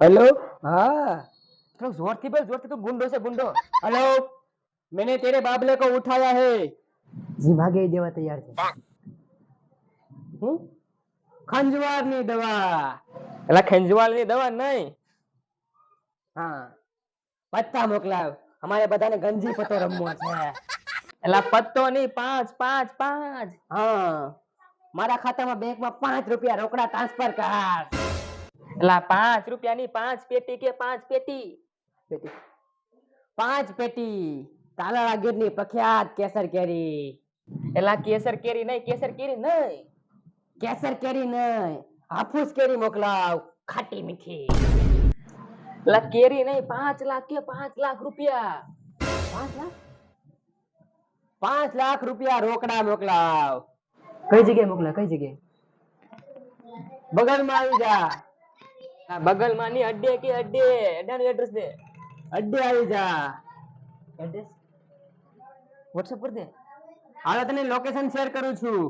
Hello. हाँ, तो जोर थी बोल, जोर थी, तू गुंडो से गुंडो। हेलो, मैंने तेरे बाबले को उठाया है। जी भागे देवा तैयार છે। ખંજવાળની દવા। એલા ખંજવાળની દવા નહીં। હા, પત્તા મોકલાવ, અમારે બધાને ગંજી પત્તો રમવો છે। એલા પત્તો નહીં, પાંચ પાંચ પાંચ। હા, મારા ખાતામાં બેંકમાં ₹5 રોકડા ટ્રાન્સફર કર। એલા ₹5 પાંચ પેટી કે પાંચ પેટી પેટી 5 પેટી તાલાળા ગીરની પ્રખ્યાત કેસર કેરી। એલા કેસર કેરી નહીં, કેસર કેરી નહીં, કેસર કેરી નહીં, હાફૂસ કેરી મોકલાવ, ખાટી મીઠી। એલા કેરી નહીં, 5 લાખ કે 5 લાખ રૂપિયા। 5 લાખ, 5 લાખ રૂપિયા રોકડા મોકલાવ। કઈ જગ્યાએ મોકલા, કઈ જગ્યાએ? બગલમાં આવી જા। બગલમાં ની અડ્ડે કે અડ્ડે, અડ્ડાનું એડ્રેસ દે। અડ્ડે આવી જા। એડ્રેસ WhatsApp પર દે। હાલો તને લોકેશન શેર કરું છું।